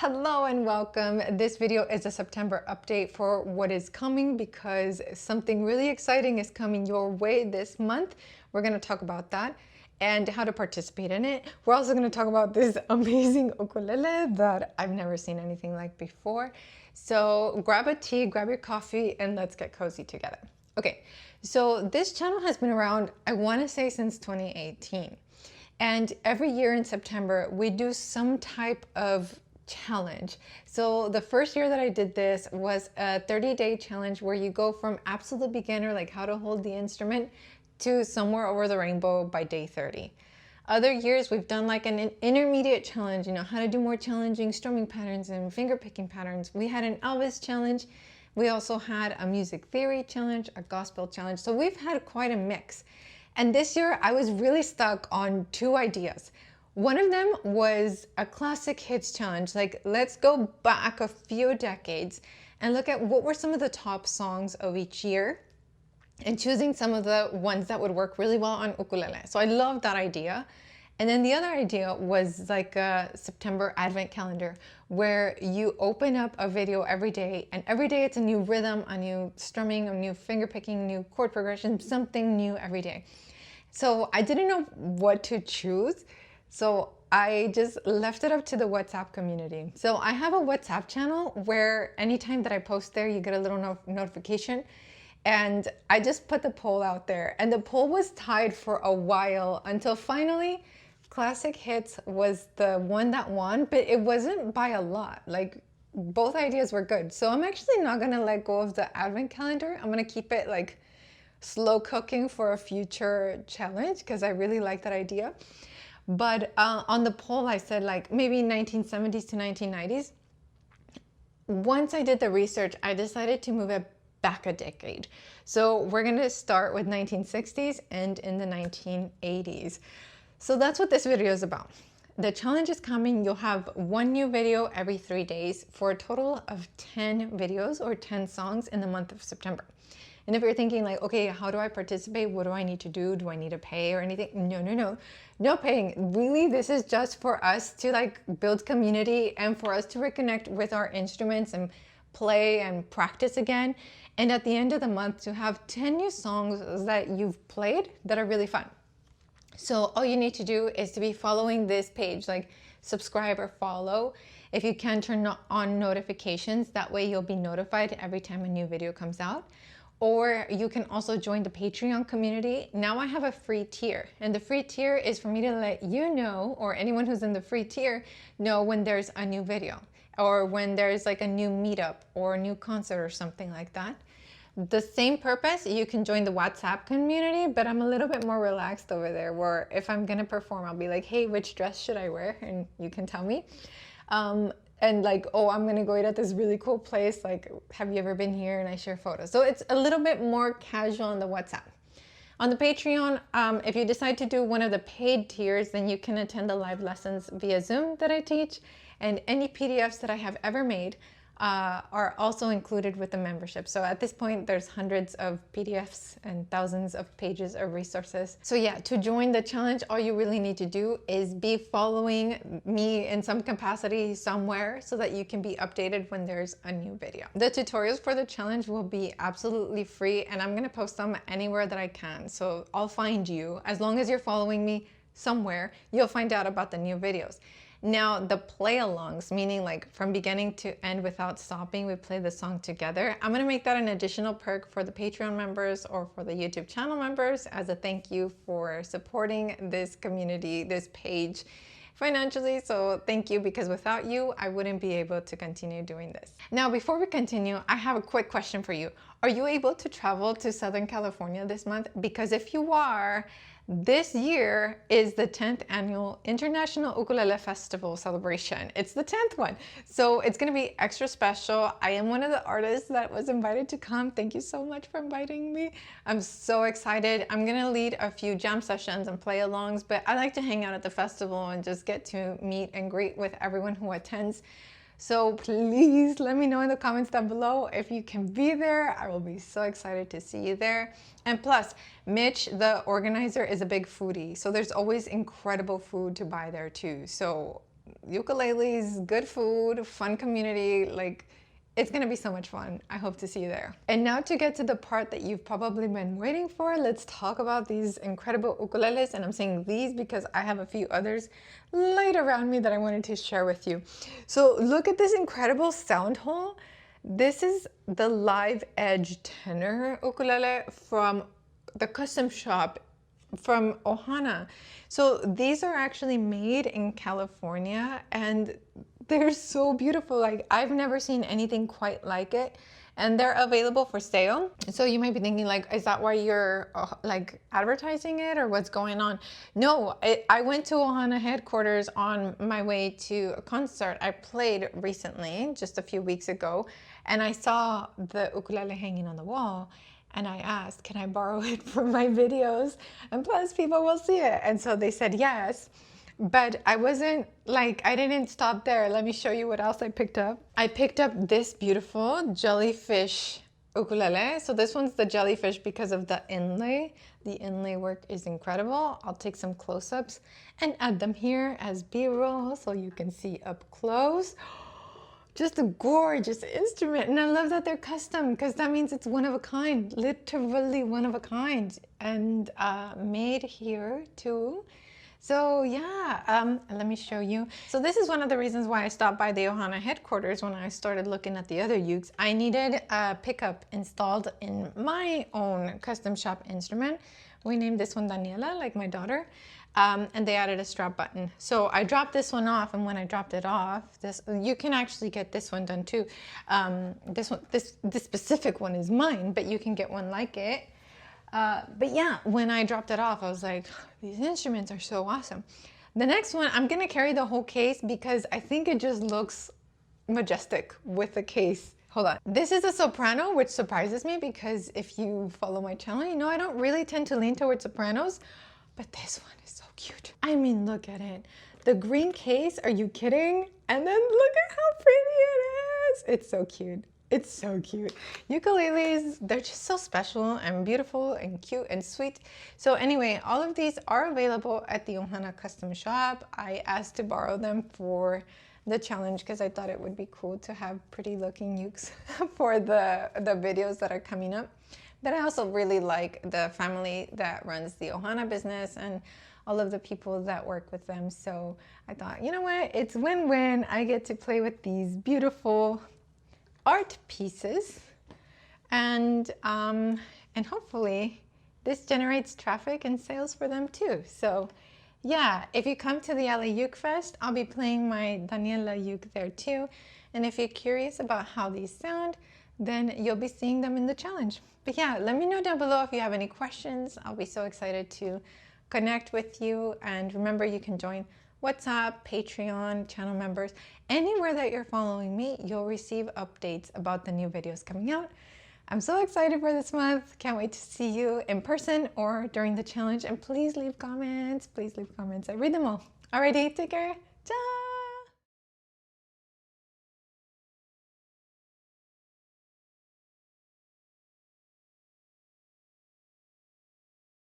Hello and welcome. This video is a September update for what is coming because something really exciting is coming your way this month. We're going to talk about that and how to participate in it. We're also going to talk about this amazing ukulele that I've never seen anything like before. So grab a tea, grab your coffee, and let's get cozy together. Okay, so this channel has been around, I want to say, since 2018. And every year in September, we do some type of challenge. So the first year that I did this was a 30-day challenge where you go from absolute beginner, like how to hold the instrument, to somewhere over the rainbow by day 30. Other years we've done like an intermediate challenge, how to do more challenging strumming patterns and finger picking patterns. We had an Elvis challenge. We also had a music theory challenge, a gospel challenge. So we've had quite a mix. And this year I was really stuck on two ideas. One of them was a classic hits challenge. Like, let's go back a few decades and look at what were some of the top songs of each year and choosing some of the ones that would work really well on ukulele. So I love that idea. And then the other idea was like a September advent calendar where you open up a video every day, and every day it's a new rhythm, a new strumming, a new finger picking, new chord progression, something new every day. So I didn't know what to choose. So I just left it up to the WhatsApp community. So I have a WhatsApp channel where anytime that I post there, you get a little notification. And I just put the poll out there, and the poll was tied for a while until finally Classic Hits was the one that won, but it wasn't by a lot. Like, both ideas were good. So I'm actually not gonna let go of the advent calendar. I'm gonna keep it like slow cooking for a future challenge because I really like that idea. But on the poll, I said like maybe 1970s to 1990s. Once I did the research, I decided to move it back a decade. So we're going to start with 1960s and in the 1980s. So that's what this video is about. The challenge is coming. You'll have one new video every 3 days for a total of 10 videos or 10 songs in the month of September. And if you're thinking like, okay, how do I participate? What do I need to do? Do I need to pay or anything? No paying. Really, this is just for us to like build community and for us to reconnect with our instruments and play and practice again. And at the end of the month to have 10 new songs that you've played that are really fun. So all you need to do is to be following this page, like subscribe or follow. If you can, turn on notifications. That way you'll be notified every time a new video comes out. Or you can also join the Patreon community. Now I have a free tier, and the free tier is for me to let you know, or anyone who's in the free tier, know when there's a new video or when there's like a new meetup or a new concert or something like that. The same purpose, you can join the WhatsApp community, but I'm a little bit more relaxed over there where if I'm gonna perform, I'll be like, hey, which dress should I wear? And you can tell me. And like, oh, I'm gonna go eat at this really cool place. Like, have you ever been here? And I share photos. So it's a little bit more casual on the WhatsApp. On the Patreon, if you decide to do one of the paid tiers, then you can attend the live lessons via Zoom that I teach. And any PDFs that I have ever made are also included with the membership. So at this point, there's hundreds of PDFs and thousands of pages of resources. So yeah, to join the challenge, all you really need to do is be following me in some capacity somewhere so that you can be updated when there's a new video. The tutorials for the challenge will be absolutely free, and I'm gonna post them anywhere that I can. So I'll find you. As long as you're following me somewhere, you'll find out about the new videos. Now the play-alongs, meaning like from beginning to end without stopping, we play the song together. I'm gonna make that an additional perk for the Patreon members or for the YouTube channel members as a thank you for supporting this community, this page financially. So thank you, because without you, I wouldn't be able to continue doing this. Now, before we continue, I have a quick question for you. Are you able to travel to Southern California this month? Because if you are, this year is the 10th annual International Ukulele Festival celebration. It's the 10th one. So it's gonna be extra special. I am one of the artists that was invited to come. Thank you so much for inviting me. I'm so excited. I'm gonna lead a few jam sessions and play-alongs, but I like to hang out at the festival and just get to meet and greet with everyone who attends. So please let me know in the comments down below if you can be there. I will be so excited to see you there. And plus, Mitch, the organizer, is a big foodie. So there's always incredible food to buy there too. So ukuleles, good food, fun community. Like, it's gonna be so much fun. I hope to see you there. And now to get to the part that you've probably been waiting for, let's talk about these incredible ukuleles. And I'm saying these because I have a few others laid around me that I wanted to share with you. So look at this incredible sound hole. This is the Live Edge tenor ukulele from the Custom Shop from Ohana. So these are actually made in California and they're so beautiful. Like, I've never seen anything quite like it, and they're available for sale. So you might be thinking, like, is that why you're like advertising it, or what's going on? No, I went to Ohana headquarters on my way to a concert I played recently, just a few weeks ago, and I saw the ukulele hanging on the wall. And I asked, can I borrow it for my videos? And plus people will see it. And so they said yes. But I wasn't like, I didn't stop there. Let me show you what else I picked up. I picked up this beautiful jellyfish ukulele. So this one's the jellyfish because of the inlay. The inlay work is incredible. I'll take some close-ups and add them here as B-roll so you can see up close. Just a gorgeous instrument, and I love that they're custom because that means it's one of a kind, literally one of a kind, and made here too. So yeah, let me show you. So this is one of the reasons why I stopped by the Ohana headquarters when I started looking at the other ukes. I needed a pickup installed in my own custom shop instrument. We named this one Daniela, like my daughter. And they added a strap button. So I dropped this one off, and when I dropped it off, you can actually get this one done too. This specific one is mine, but you can get one like it. But yeah, when I dropped it off, I was like, these instruments are so awesome. The next one, I'm gonna carry the whole case because I think it just looks majestic with the case. Hold on. This is a soprano, which surprises me because if you follow my channel, you know I don't really tend to lean towards sopranos, but this one is so cute. I mean, look at it. The green case, are you kidding? And then look at how pretty it is. It's so cute. It's so cute. Ukuleles, they're just so special and beautiful and cute and sweet. So anyway, all of these are available at the Ohana Custom Shop. I asked to borrow them for the challenge because I thought it would be cool to have pretty looking ukes for the videos that are coming up. But I also really like the family that runs the Ohana business and all of the people that work with them. So I thought, you know what, it's win-win. I get to play with these beautiful art pieces, and hopefully this generates traffic and sales for them too. So yeah, if you come to the LA Uke Fest, I'll be playing my Daniela uke there too. And if you're curious about how these sound, then you'll be seeing them in the challenge. But yeah, let me know down below if you have any questions. I'll be so excited to connect with you. And remember, you can join WhatsApp, Patreon, channel members. Anywhere that you're following me, you'll receive updates about the new videos coming out. I'm so excited for this month. Can't wait to see you in person or during the challenge. And please leave comments. Please leave comments. I read them all. Alrighty, take care. Ciao.